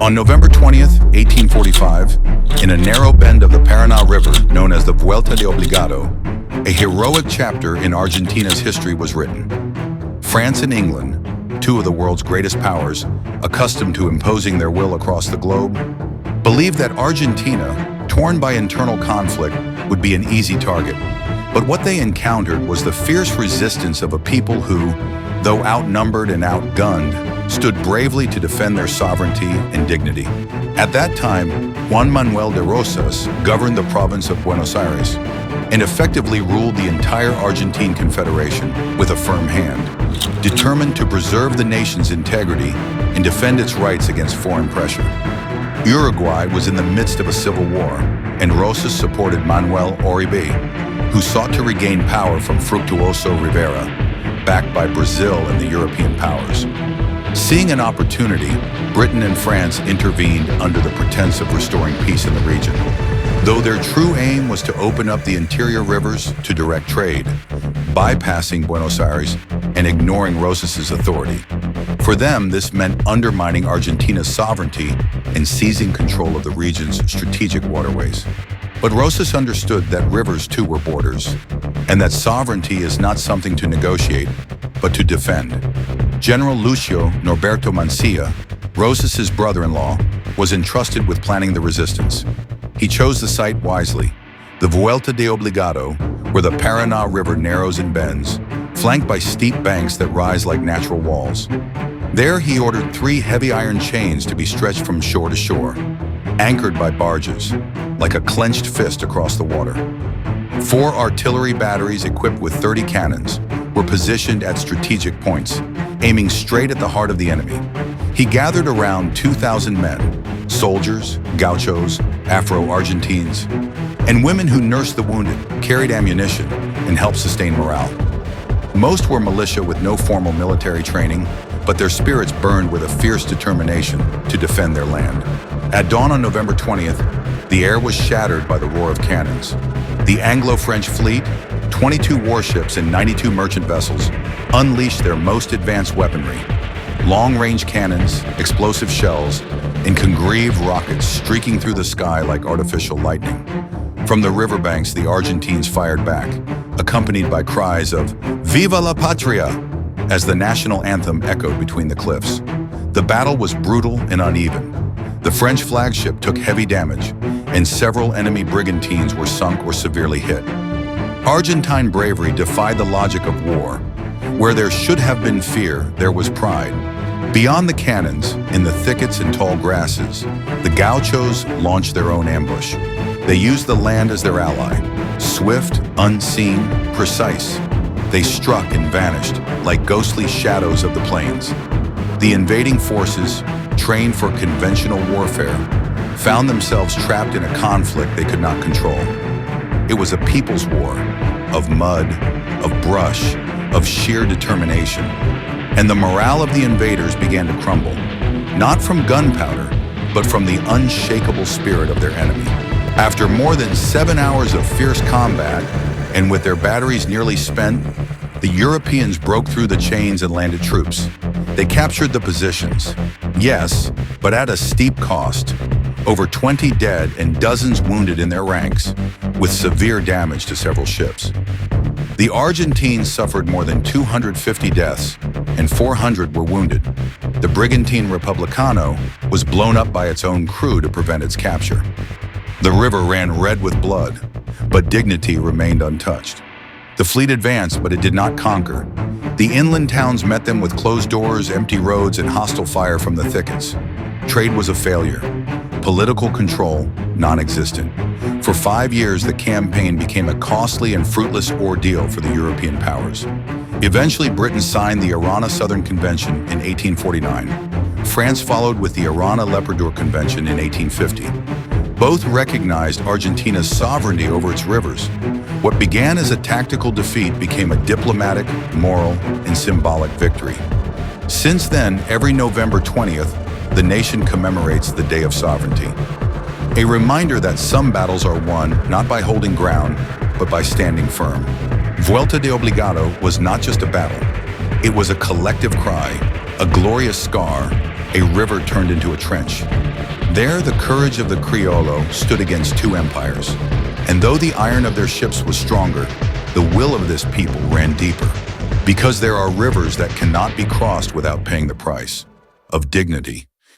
On November 20th, 1845, in a narrow bend of the Paraná River known as the Vuelta de Obligado, a heroic chapter in Argentina's history was written. France and England, two of the world's greatest powers, accustomed to imposing their will across the globe, believed that Argentina, torn by internal conflict, would be an easy target. But what they encountered was the fierce resistance of a people who, though outnumbered and outgunned, stood bravely to defend their sovereignty and dignity. At that time, Juan Manuel de Rosas governed the province of Buenos Aires and effectively ruled the entire Argentine Confederation with a firm hand, determined to preserve the nation's integrity and defend its rights against foreign pressure. Uruguay was in the midst of a civil war, and Rosas supported Manuel Oribe, who sought to regain power from Fructuoso Rivera, backed by Brazil and the European powers. Seeing an opportunity, Britain and France intervened under the pretense of restoring peace in the region, though their true aim was to open up the interior rivers to direct trade, bypassing Buenos Aires and ignoring Rosas's authority. For them, this meant undermining Argentina's sovereignty and seizing control of the region's strategic waterways. But Rosas understood that rivers too were borders, and that sovereignty is not something to negotiate, but to defend. General Lucio Norberto Mansilla, Rosas's brother-in-law, was entrusted with planning the resistance. He chose the site wisely, the Vuelta de Obligado, where the Paraná River narrows and bends, flanked by steep banks that rise like natural walls. There he ordered 3 heavy iron chains to be stretched from shore to shore, anchored by barges, like a clenched fist across the water. 4 artillery batteries equipped with 30 cannons were positioned at strategic points, aiming straight at the heart of the enemy. He gathered around 2,000 men, soldiers, gauchos, Afro-Argentines, and women who nursed the wounded, carried ammunition, and helped sustain morale. Most were militia with no formal military training, but their spirits burned with a fierce determination to defend their land. At dawn on November 20th, the air was shattered by the roar of cannons. The Anglo-French fleet, 22 warships and 92 merchant vessels, unleashed their most advanced weaponry: long-range cannons, explosive shells, and congreve rockets streaking through the sky like artificial lightning. From the riverbanks, the Argentines fired back, accompanied by cries of "Viva la Patria!" as the national anthem echoed between the cliffs. The battle was brutal and uneven. The French flagship took heavy damage, and several enemy brigantines were sunk or severely hit. Argentine bravery defied the logic of war. Where there should have been fear, there was pride. Beyond the cannons, in the thickets and tall grasses, the gauchos launched their own ambush. They used the land as their ally, swift, unseen, precise. They struck and vanished like ghostly shadows of the plains. The invading forces, trained for conventional warfare, found themselves trapped in a conflict they could not control. It was a people's war, of mud, of brush, of sheer determination. And the morale of the invaders began to crumble, not from gunpowder, but from the unshakable spirit of their enemy. After more than 7 hours of fierce combat, and with their batteries nearly spent, the Europeans broke through the chains and landed troops. They captured the positions, yes, but at a steep cost. Over 20 dead and dozens wounded in their ranks, with severe damage to several ships. The Argentines suffered more than 250 deaths, and 400 were wounded. The brigantine Republicano was blown up by its own crew to prevent its capture. The river ran red with blood, but dignity remained untouched. The fleet advanced, but it did not conquer. The inland towns met them with closed doors, empty roads, and hostile fire from the thickets. Trade was a failure. Political control, non-existent. For 5 years, the campaign became a costly and fruitless ordeal for the European powers. Eventually, Britain signed the Arana Southern Convention in 1849. France followed with the Arana-Leperdure Convention in 1850. Both recognized Argentina's sovereignty over its rivers. What began as a tactical defeat became a diplomatic, moral, and symbolic victory. Since then, every November 20th, the nation commemorates the Day of Sovereignty. A reminder that some battles are won not by holding ground, but by standing firm. Vuelta de Obligado was not just a battle. It was a collective cry, a glorious scar, a river turned into a trench. There, the courage of the Criollo stood against two empires. And though the iron of their ships was stronger, the will of this people ran deeper. Because there are rivers that cannot be crossed without paying the price of dignity.